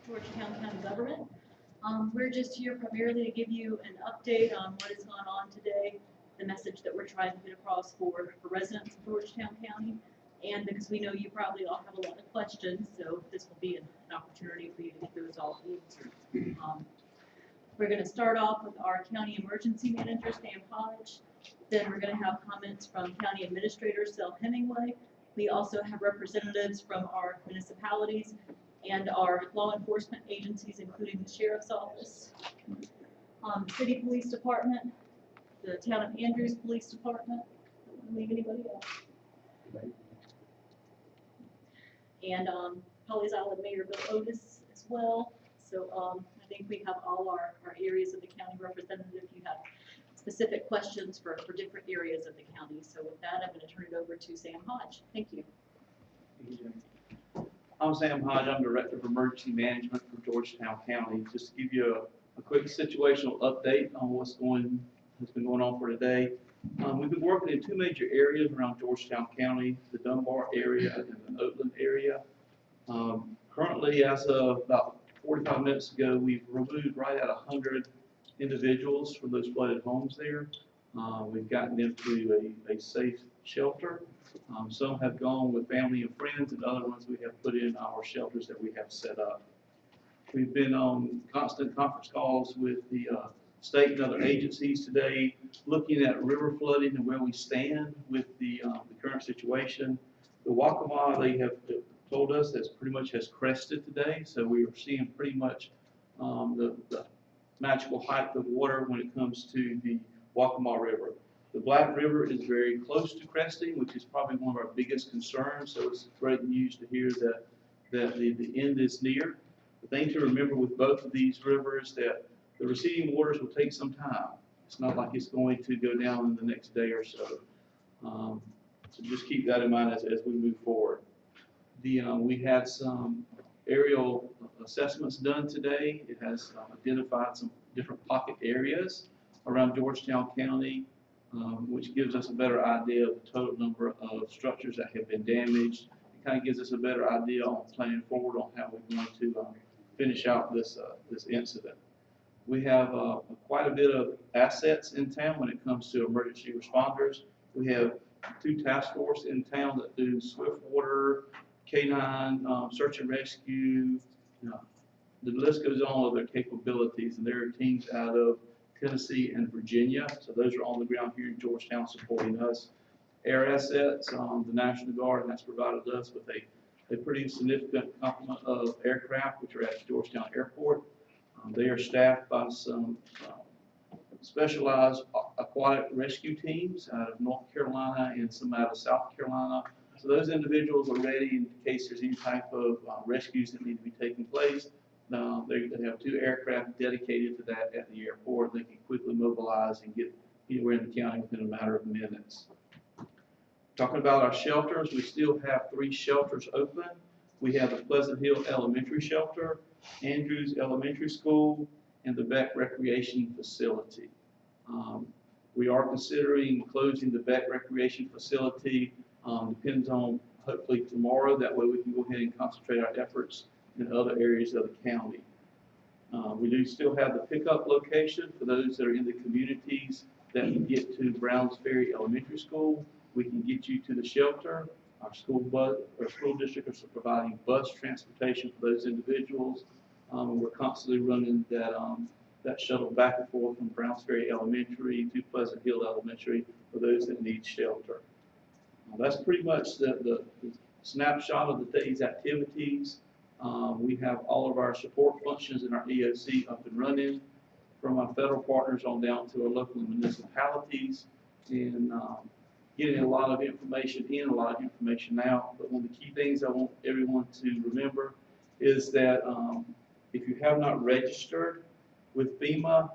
Georgetown County government. We're just here primarily to give you an update on what has gone on today, the message that we're trying to get across for residents of Georgetown County, and because we know you probably all have a lot of questions, so this will be an opportunity for you to get those all answered. We're going to start off with our county emergency manager, Sam Hodge. Then we're going to have comments from County Administrator Sel Hemingway. We also have representatives from our municipalities and our law enforcement agencies, including the Sheriff's Office, City Police Department, the Town of Andrews Police Department. Don't leave anybody else. And Holly's Island Mayor Bill Otis as well. So I think we have all our areas of the county represented if you have specific questions for different areas of the county. So with that, I'm going to turn it over to Sam Hodge. Thank you. I'm Sam Hodge. I'm Director of Emergency Management for Georgetown County. Just to give you a quick situational update on what's been going on for today. We've been working in two major areas around Georgetown County, the Dunbar area and the Oakland area. Currently, as of about 45 minutes ago, we've removed right at 100 individuals from those flooded homes there. We've gotten them to a safe shelter. Some have gone with family and friends, and other ones we have put in our shelters that we have set up. We've been on constant conference calls with the state and other agencies today, looking at river flooding and where we stand with the current situation. The Waccamaw, they have told us, that pretty much has crested today, so we are seeing pretty much the magical height of water when it comes to the Waccamaw River. The Black River is very close to cresting, which is probably one of our biggest concerns, so it's great news to hear that the end is near. The thing to remember with both of these rivers that the receding waters will take some time. It's not like it's going to go down in the next day or so. So just keep that in mind as we move forward. We had some aerial assessments done today. It has identified some different pocket areas around Georgetown County, which gives us a better idea of the total number of structures that have been damaged. It kind of gives us a better idea on planning forward on how we're going to finish out this incident. We have quite a bit of assets in town when it comes to emergency responders. We have 2 task forces in town that do swift water, K9, search and rescue. The list goes on of their capabilities, and there are teams out of Tennessee and Virginia. So those are on the ground here in Georgetown supporting us. Air assets, the National Guard has provided us with a pretty significant complement of aircraft, which are at Georgetown Airport. They are staffed by some specialized aquatic rescue teams out of North Carolina and some out of South Carolina. So those individuals are ready in case there's any type of rescues that need to be taking place. They have 2 aircraft dedicated to that at the airport. They can quickly mobilize and get anywhere in the county within a matter of minutes. Talking about our shelters, we still have 3 shelters open. We have the Pleasant Hill Elementary Shelter, Andrews Elementary School, and the Beck Recreation Facility. We are considering closing the Beck Recreation Facility. Depends on hopefully tomorrow. That way we can go ahead and concentrate our efforts in other areas of the county. We do still have the pickup location for those that are in the communities that can get to Browns Ferry Elementary School. We can get you to the shelter. Our school district is providing bus transportation for those individuals. And we're constantly running that shuttle back and forth from Browns Ferry Elementary to Pleasant Hill Elementary for those that need shelter. That's pretty much the snapshot of the day's activities. We have all of our support functions in our EOC up and running, from our federal partners on down to our local municipalities, and getting a lot of information in, a lot of information out. But one of the key things I want everyone to remember is that if you have not registered with FEMA,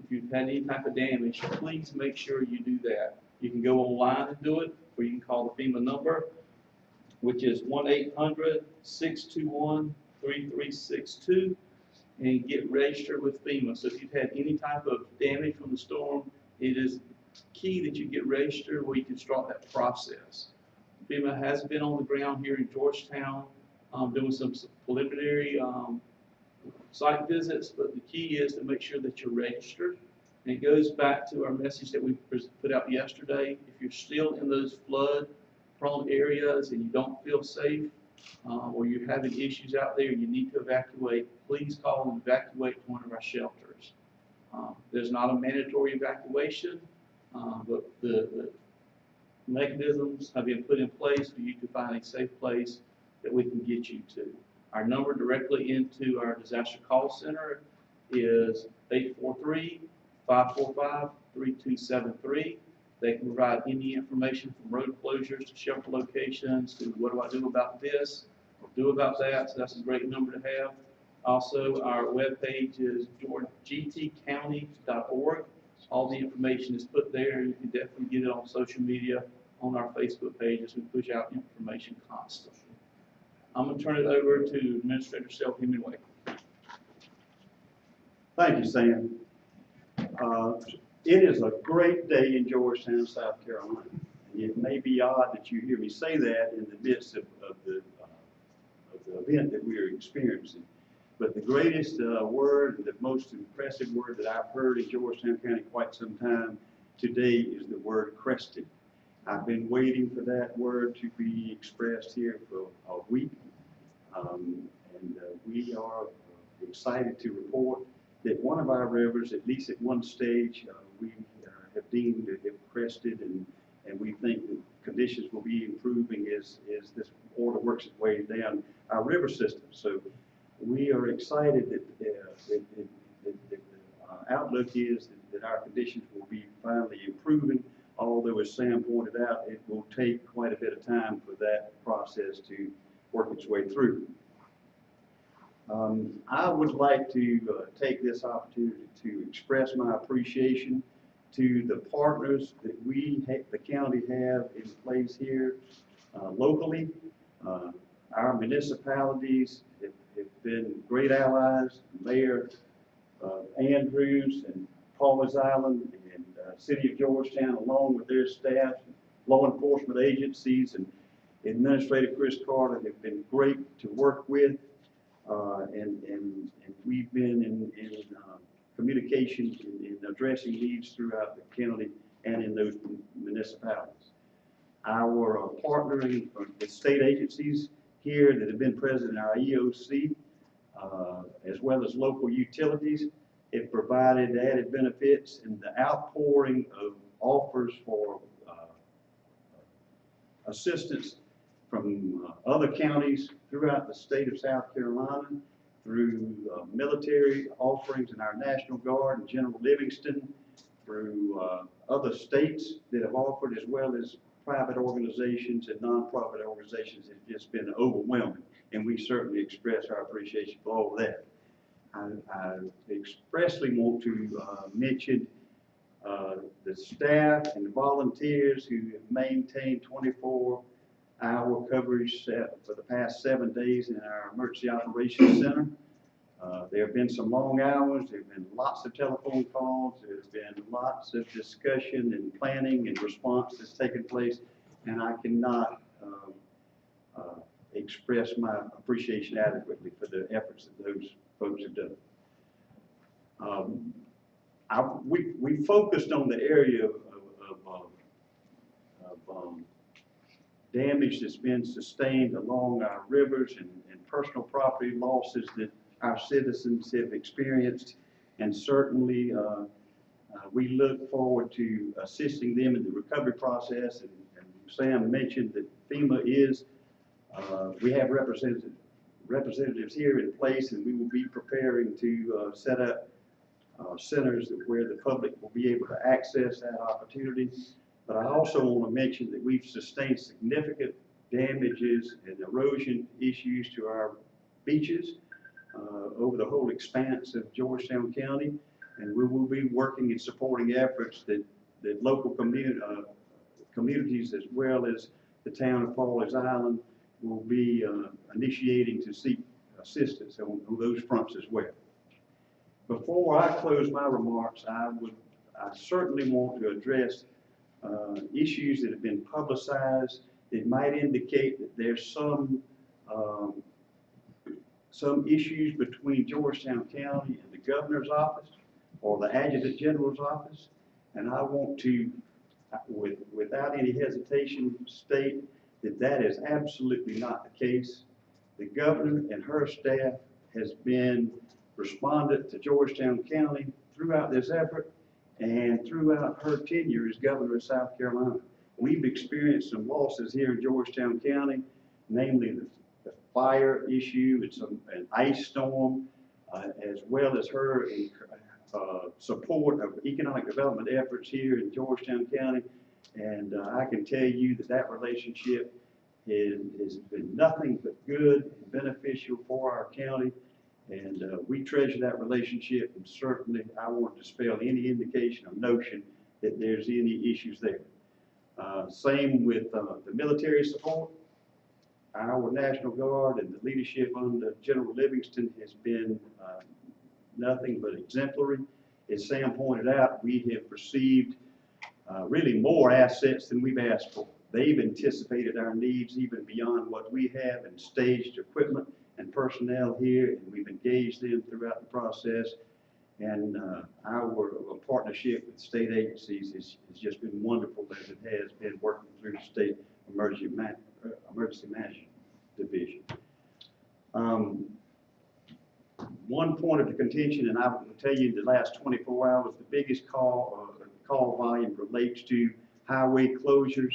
if you've had any type of damage, please make sure you do that. You can go online and do it, or you can call the FEMA number, which is 1-800-621-3362, and get registered with FEMA. So if you've had any type of damage from the storm, it is key that you get registered where you can start that process. FEMA has been on the ground here in Georgetown doing some preliminary site visits, but the key is to make sure that you're registered. And it goes back to our message that we put out yesterday. If you're still in those flood-prone areas and you don't feel safe, or you're having issues out there and you need to evacuate, please call and evacuate to one of our shelters. There's not a mandatory evacuation, but the mechanisms have been put in place for you to find a safe place that we can get you to. Our number directly into our disaster call center is 843-545-3273. They can provide any information from road closures to shelter locations to what do I do about this or do about that. So that's a great number to have. Also, our webpage is gtcounty.org. All the information is put there. You can definitely get it on social media, on our Facebook page as we push out information constantly. I'm going to turn it over to Administrator Sel Hemingway. Thank you, Sam. It is a great day in Georgetown, South Carolina. It may be odd that you hear me say that in the midst of the event that we are experiencing. But the greatest word, the most impressive word that I've heard in Georgetown County quite some time today is the word crested. I've been waiting for that word to be expressed here for a week. We are excited to report that one of our rivers, at least at one stage, we have deemed to have crested, and we think that conditions will be improving as this water works its way down our river system. So we are excited that the outlook is that our conditions will be finally improving, although as Sam pointed out, it will take quite a bit of time for that process to work its way through. I would like to take this opportunity to express my appreciation to the partners that the county have in place here locally. Our municipalities have been great allies. Mayor Andrews and Paul's Island and City of Georgetown, along with their staff, law enforcement agencies, and Administrator Chris Carter have been great to work with. And we've been in communication in addressing needs throughout the county and in those municipalities. Our partnering with state agencies here that have been present in our EOC, as well as local utilities, have provided added benefits in the outpouring of offers for assistance from other counties throughout the state of South Carolina, through military offerings in our National Guard and General Livingston, through other states that have offered, as well as private organizations and nonprofit organizations. It's just been overwhelming, and we certainly express our appreciation for all of that. I expressly want to mention the staff and the volunteers who have maintained 24-hour coverage for the past 7 days in our Emergency Operations Center. There have been some long hours. There have been lots of telephone calls. There's been lots of discussion and planning and response that's taken place, and I cannot express my appreciation adequately for the efforts that those folks have done. We focused on the area of damage that's been sustained along our rivers and personal property losses that our citizens have experienced, and certainly we look forward to assisting them in the recovery process. And Sam mentioned that FEMA is, we have representatives here in place, and we will be preparing to set up centers where the public will be able to access that opportunity. But I also want to mention that we've sustained significant damages and erosion issues to our beaches over the whole expanse of Georgetown County, and we will be working and supporting efforts that local communities, as well as the town of Paul's Island, will be initiating to seek assistance on those fronts as well. Before I close my remarks, I certainly want to address issues that have been publicized that might indicate that there's some some issues between Georgetown County and the governor's office or the adjutant general's office. And I want to, without any hesitation, state that that is absolutely not the case. The governor and her staff has been respondent to Georgetown County throughout this effort and throughout her tenure as governor of South Carolina. We've experienced some losses here in Georgetown County, namely the fire issue and an ice storm, as well as her support of economic development efforts here in Georgetown County. And I can tell you that that relationship has been nothing but good and beneficial for our county. And we treasure that relationship, and certainly I want to dispel any indication or notion that there's any issues there. Same with the military support. Our National Guard and the leadership under General Livingston has been nothing but exemplary. As Sam pointed out, we have received really more assets than we've asked for. They've anticipated our needs even beyond what we have and staged equipment and personnel here, and we've engaged them throughout the process. And our partnership with state agencies has just been wonderful, as it has been working through the State Emergency Management Division. One point of the contention, and I will tell you in the last 24 hours, the biggest call volume relates to highway closures.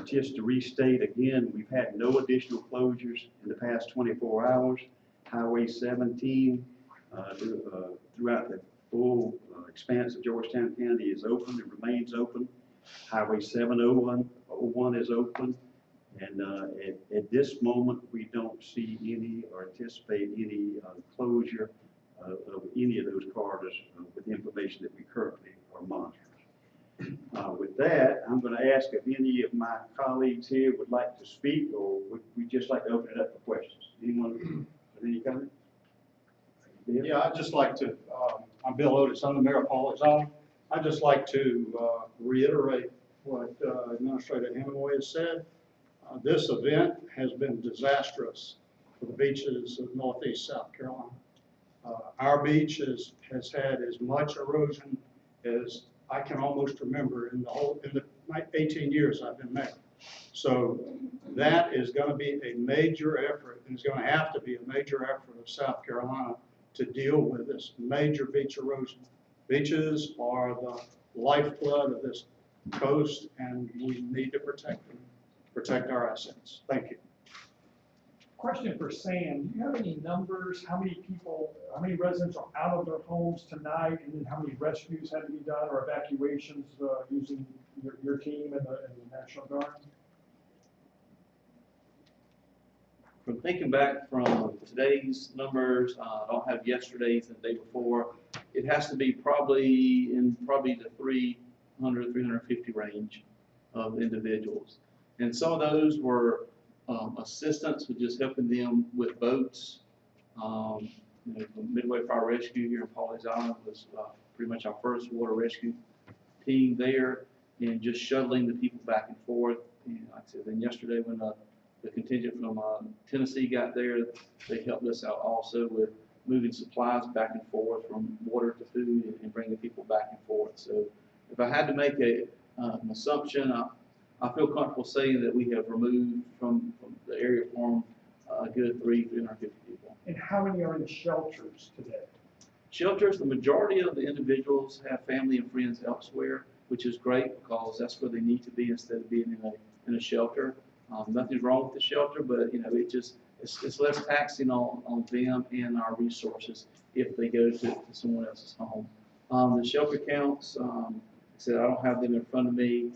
Just to restate again, we've had no additional closures in the past 24 hours. Highway 17 throughout the full expanse of Georgetown County is open. It remains open. Highway 701 is open. And at this moment, we don't see any or anticipate any closure of any of those corridors with the information that we currently are monitoring. With that, I'm going to ask if any of my colleagues here would like to speak, or would we just like to open it up for questions? Anyone with any comment? Yeah, I'd just like to, I'm Bill Otis, I'm the mayor of Paul's Zone. I'd just like to reiterate what Administrator Hemingway has said. This event has been disastrous for the beaches of Northeast South Carolina. Our beach has had as much erosion as I can almost remember in the 18 years I've been mayor. So that is going to be a major effort, and it's going to have to be a major effort of South Carolina to deal with this major beach erosion. Beaches are the lifeblood of this coast, and we need to protect them, protect our assets. Thank you. Question for Sam, do you have any numbers, how many people, how many residents are out of their homes tonight, and then how many rescues had to be done or evacuations using your team and the National Guard? From thinking back from today's numbers, I don't have yesterday's and the day before, it has to be probably the 300, 350 range of individuals. And some of those were assistance with just helping them with boats. The Midway Fire Rescue here in Pawleys Island was pretty much our first water rescue team there, and just shuttling the people back and forth. And like I said, then yesterday when the contingent from Tennessee got there, they helped us out also with moving supplies back and forth from water to food and bringing people back and forth. So if I had to make an assumption, I feel comfortable saying that we have removed from the area formed a good 350 people. And how many are in shelters today? Shelters, the majority of the individuals have family and friends elsewhere, which is great because that's where they need to be instead of being in a shelter. Nothing's wrong with the shelter, but it's less taxing on them and our resources if they go to someone else's home. The shelter counts, I said I don't have them in front of me.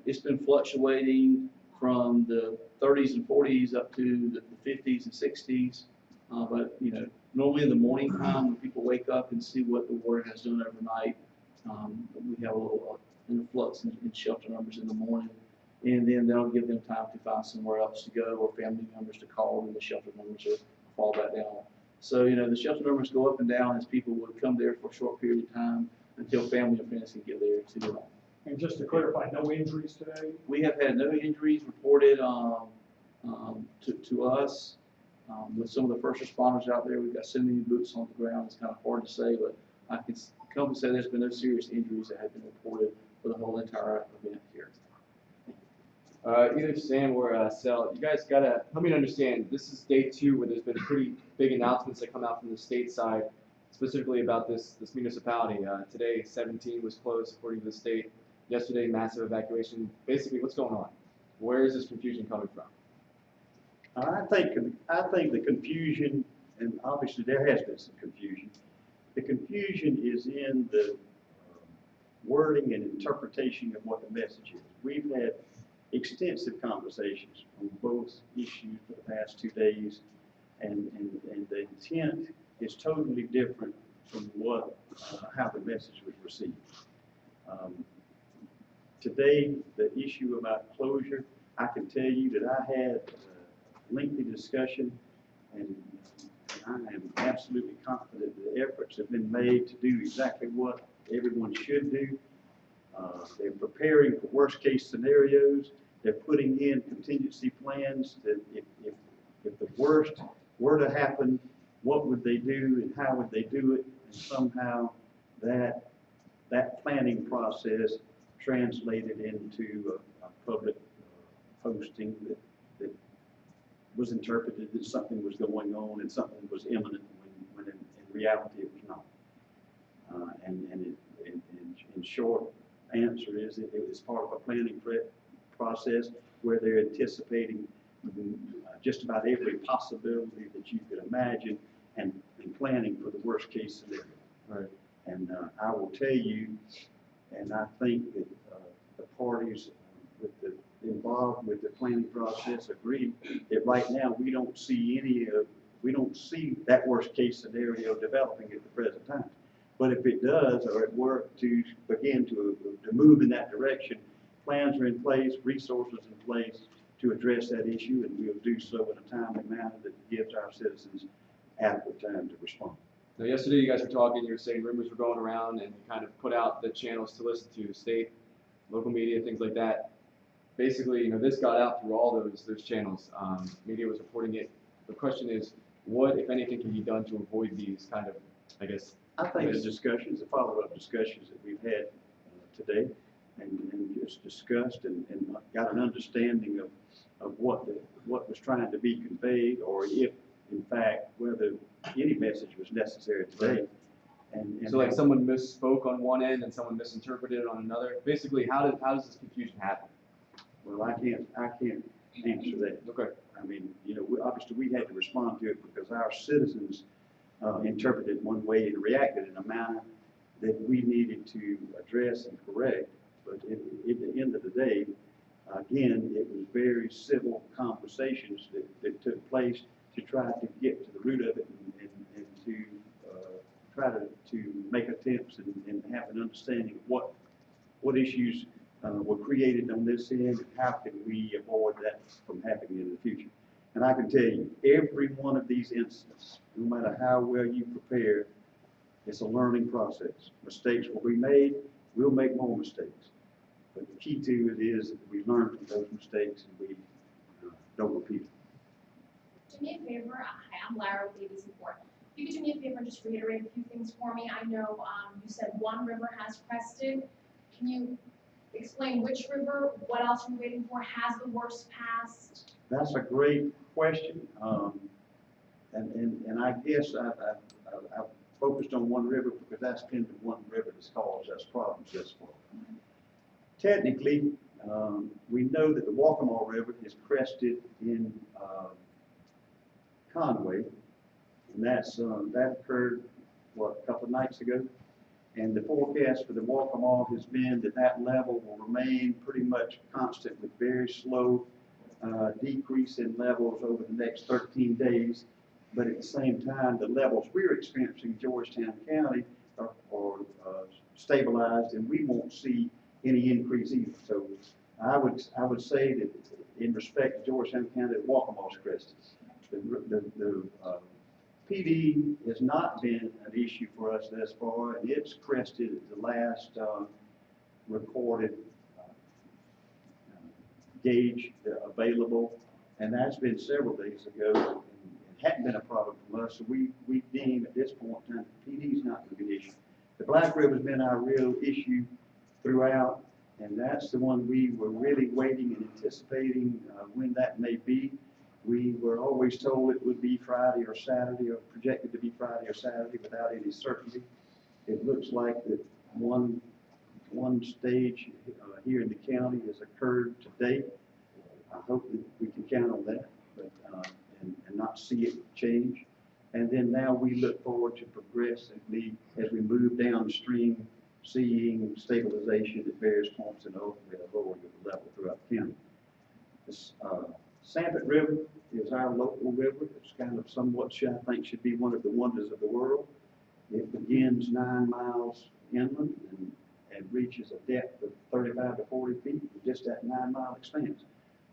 It's been fluctuating from the 30s and 40s up to the 50s and 60s. But normally in the morning time when people wake up and see what the water has done overnight, we have a little influx in shelter numbers in the morning. And then that'll give them time to find somewhere else to go or family members to call, and the shelter numbers will fall back down. So, the shelter numbers go up and down as people would come there for a short period of time until family and friends can get there too. And just to clarify, no injuries today? We have had no injuries reported to us. With some of the first responders out there, we've got so many boots on the ground, it's kind of hard to say, but I can come to say there's been no serious injuries that have been reported for the whole entire event here. Either Sam or Sel, you guys gotta help me understand, this is day 2 where there's been pretty big announcements that come out from the state side, specifically about this municipality. Today, 17 was closed according to the state. Yesterday, massive evacuation. Basically, what's going on? Where is this confusion coming from? I think the confusion, and obviously there has been some confusion. The confusion is in the wording and interpretation of what the message is. We've had extensive conversations on both issues for the past 2 days, and the intent is totally different from what how the message was received. Today, the issue about closure, I can tell you that I had a lengthy discussion, and I am absolutely confident that efforts have been made to do exactly what everyone should do. They're preparing for worst-case scenarios. They're putting in contingency plans that if the worst were to happen, what would they do and how would they do it? And somehow that planning process translated into a public posting that was interpreted that something was going on and something was imminent when in reality it was not. In short answer is that it was part of a planning process where they're anticipating just about every possibility that you could imagine and planning for the worst case scenario. Right. And I will tell you, and I think that the parties involved with the planning process agree that right now we don't see that worst case scenario developing at the present time. But if it does, or it were to begin to move in that direction, plans are in place, resources in place to address that issue, and we'll do so in a timely manner that gives our citizens adequate time to respond. Now, yesterday you guys were talking, you were saying rumors were going around, and you kind of put out the channels to listen to, state, local media, things like that. Basically, this got out through all those channels. Media was reporting it. The question is, what, if anything, can be done to avoid these kind of, I guess? I think the follow-up discussions that we've had today, and just discussed and got an understanding of what was trying to be conveyed, or if, in fact, whether any message was necessary today. And So like someone misspoke on one end and someone misinterpreted it on another. Basically, how does this confusion happen? Well, I can't answer that. Okay. I mean, obviously we had to respond to it because our citizens interpreted it one way and reacted in a manner that we needed to address and correct. But at the end of the day, again, it was very civil conversations that took place to try to get to the root of it and to try to make attempts and have an understanding of what issues were created on this end and how can we avoid that from happening in the future. And I can tell you, every one of these incidents, no matter how well you prepare, it's a learning process. Mistakes will be made. We'll make more mistakes. But the key to it is that we learn from those mistakes and we don't repeat them. Do me a favor. Hi, I'm Lara with ABC 4. If you could do me a favor and just reiterate a few things for me. I know you said one river has crested. Can you explain which river? What else are we waiting for? Has the worst passed? That's a great question. And I guess I've focused on one river because that's been the one river that's caused us problems thus far. Technically, we know that the Waccamaw River is crested in Conway, and that occurred, a couple of nights ago. And the forecast for the Waccamaw has been that level will remain pretty much constant with very slow decrease in levels over the next 13 days. But at the same time, the levels we're experiencing in Georgetown County are stabilized, and we won't see any increase either. So I would say that in respect to Georgetown County, the Waccamaw's crested. The PD has not been an issue for us thus far, and it's crested at the last recorded gauge available, and that's been several days ago. And hadn't been a problem for us, so we deem at this point in time, PD is not going to be an issue. The Black River's been our real issue throughout, and that's the one we were really waiting and anticipating when that may be. We were always told it would be Friday or Saturday, or projected to be Friday or Saturday without any certainty. It looks like that one stage here in the county has occurred to date. I hope that we can count on that, but, and not see it change. And then now we look forward to progressively, as we move downstream, seeing stabilization at various points and ultimately a lower level throughout the county. This, Sanford River is our local river. It's kind of somewhat, I think, should be one of the wonders of the world. It begins 9 miles inland and reaches a depth of 35 to 40 feet, just that 9-mile expanse.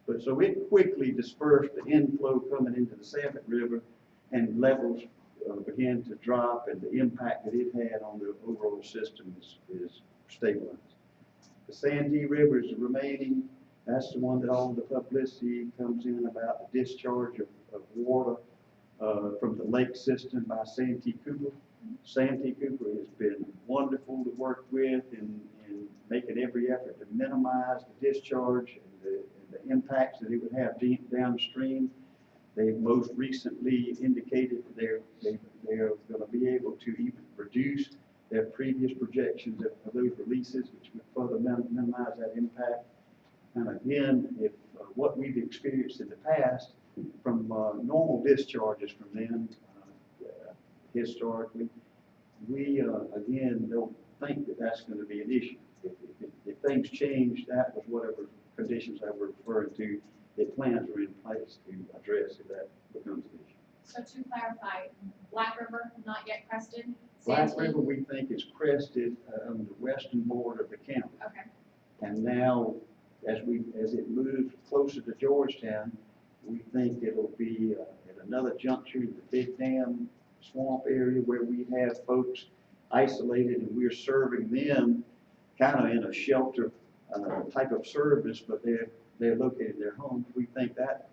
But so it quickly dispersed the inflow coming into the Sanford River, and levels began to drop, and the impact that it had on the overall system is stabilized. The Santee River is remaining. That's the one that all the publicity comes in about the discharge of water from the lake system by Santee Cooper. Santee Cooper has been wonderful to work with in making every effort to minimize the discharge and the impacts that it would have deep downstream. They most recently indicated that they're going to be able to even reduce their previous projections of those releases, which would further minimize that impact. And again, if what we've experienced in the past from normal discharges from them historically, we again don't think that that's going to be an issue. If things change, that was whatever conditions I were referring to, that plans are in place to address if that becomes an issue. So to clarify, Black River not yet crested? Black Santee? River, we think, is crested on the western border of the county. Okay, And now, as it moves closer to Georgetown, we think it'll be at another juncture in the Big Dam swamp area where we have folks isolated, and we're serving them kind of in a shelter type of service, but they're located in their homes. We think that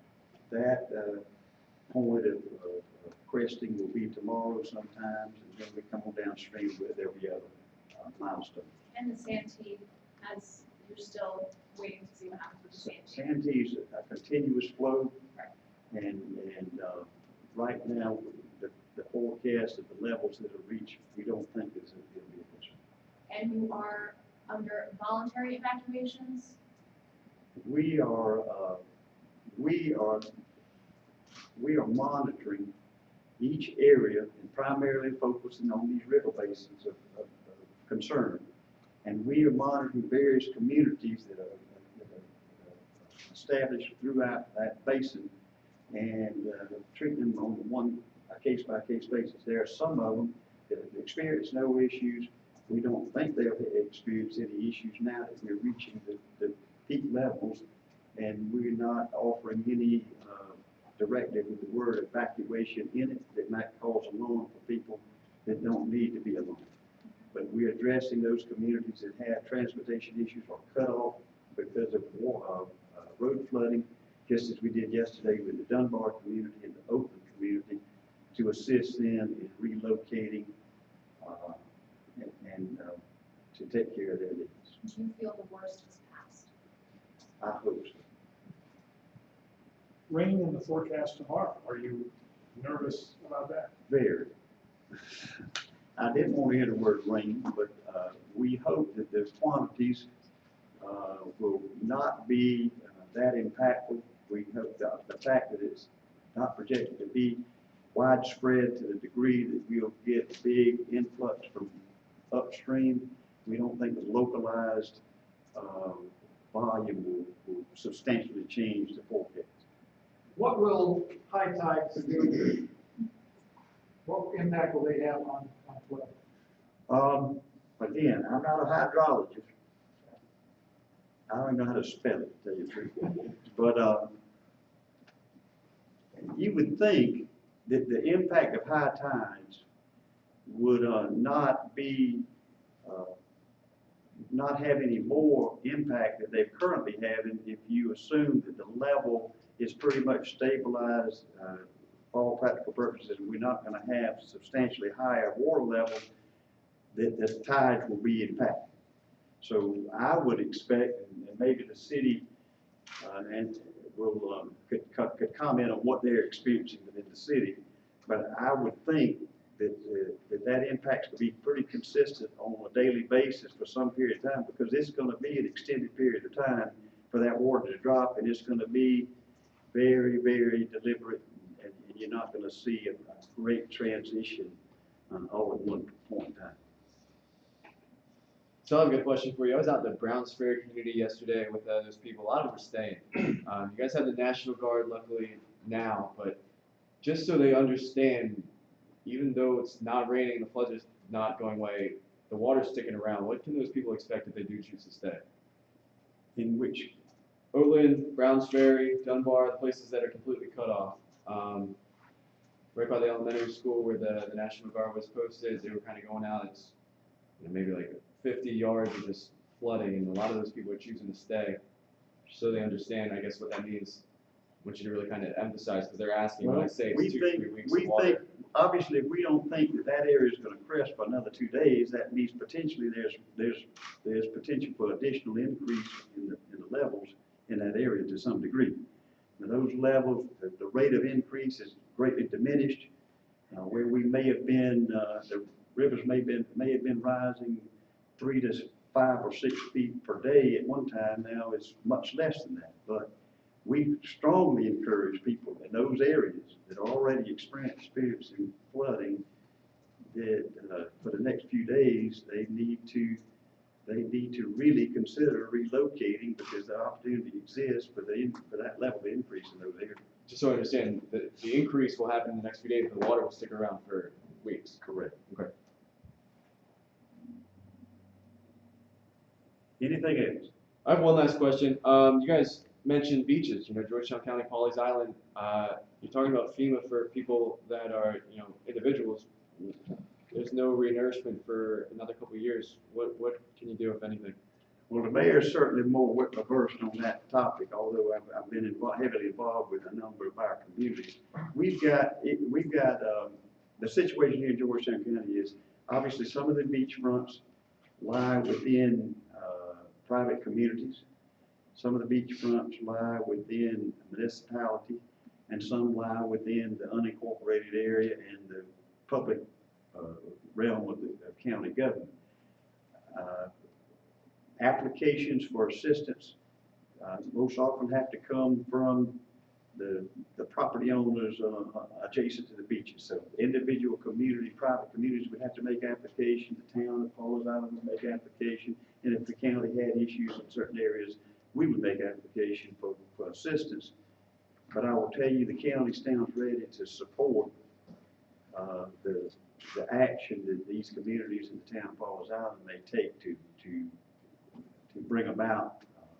point of cresting will be tomorrow sometimes, and then we come on downstream where there'll be other milestones. and the Santee has, you're still waiting to see what happens with the Santee? Santee's a continuous flow, Right. and right now, the forecast of the levels that are reached, we don't think is going to be a concern. And you are under voluntary evacuations? We are monitoring each area and primarily focusing on these river basins of concern. And we are monitoring various communities that are established throughout that basin and treating them on a case-by-case basis. There are some of them that have experienced no issues. We don't think they'll experience any issues now that we're reaching the peak levels, and we're not offering any directive with the word evacuation in it that might cause alarm for people that don't need to be alarmed. But we're addressing those communities that have transportation issues or cut off because of road flooding, just as we did yesterday with the Dunbar community and the Oakland community, to assist them in relocating and to take care of their needs. Do you feel the worst has passed? I hope so. Rain in the forecast tomorrow, are you nervous about that? Very. I didn't want to hear the word rain, but we hope that the quantities will not be that impactful. We hope the fact that it's not projected to be widespread to the degree that we'll get big influx from upstream. We don't think the localized volume will substantially change the forecast. What will high tides do? What impact will they have on flow? Again, I'm not a hydrologist. I don't know how to spell it, to tell you the truth. But you would think that the impact of high tides would not have any more impact that they're currently having if you assume that the level is pretty much stabilized for all practical purposes, we're not gonna have substantially higher water levels, that the tides will be impacted. So I would expect, and maybe the city, and will, could comment on what they're experiencing within the city, but I would think that, that impact's gonna be pretty consistent on a daily basis for some period of time, because it's gonna be an extended period of time for that water to drop, and it's gonna be very, very deliberate, and you're not gonna see a great transition, all at one point in time. So I have a good question for you. I was out in the Browns Ferry community yesterday with those people. A lot of them are staying. You guys have the National Guard, luckily now, but just so they understand, even though it's not raining, the floods are not going away, the water's sticking around. What can those people expect if they do choose to stay? In which, Oakland, Browns Ferry, Dunbar, the places that are completely cut off. Right by the elementary school where the National Guard was posted, they were kind of going out. It's maybe like 50 yards of just flooding, and a lot of those people are choosing to stay, so they understand, I guess, what that means. I want you to really kind of emphasize, because they're asking when I say it's 2 to 3 weeks of water. obviously, we don't think that that area is gonna crest for another 2 days. That means potentially there's potential for additional increase in the levels in that area to some degree. Now, those levels, the rate of increase is greatly diminished, where we may have been, the rivers may have been rising 3 to 5 or 6 feet per day at one time. Now it's much less than that. But we strongly encourage people in those areas that are already experiencing flooding that for the next few days they need to really consider relocating, because the opportunity exists for that level of increase in those areas. Just so I understand, the increase will happen in the next few days, but the water will stick around for weeks. Correct. Okay. Anything else? I have one last question. You guys mentioned beaches, Georgetown County, Pawleys Island. You're talking about FEMA for people that are, individuals. There's no renourishment for another couple of years. What can you do, if anything? Well, the mayor is certainly more versed on that topic, although I've been heavily involved with a number of our communities. We've got the situation here in Georgetown County is obviously some of the beachfronts lie within private communities. Some of the beachfronts lie within municipality, and some lie within the unincorporated area and the public realm of the county government. Applications for assistance most often have to come from the property owners adjacent to the beaches. So individual community, private communities would have to make application. The town of Pawleys Island would make application, and if the county had issues in certain areas, we would make application for assistance. But I will tell you, the county stands ready to support the action that these communities in the town of Pawleys Island may take to bring about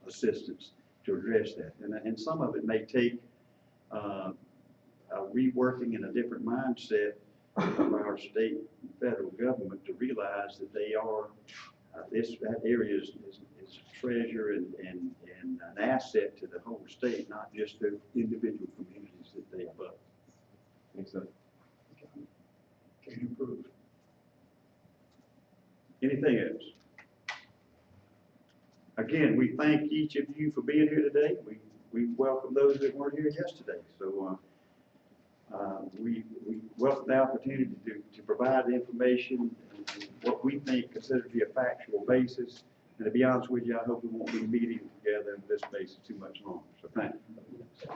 assistance to address that. And some of it may take a reworking in a different mindset of our state and federal government to realize that they are, that area is a treasure and an asset to the whole state, not just the individual communities that they abut. Thanks, sir. Can you prove? Anything else? Again, we thank each of you for being here today. We welcome those that weren't here yesterday. So we welcome the opportunity to provide the information and what we think considered to be a factual basis. And to be honest with you, I hope we won't be meeting together on this basis too much longer. So thank you.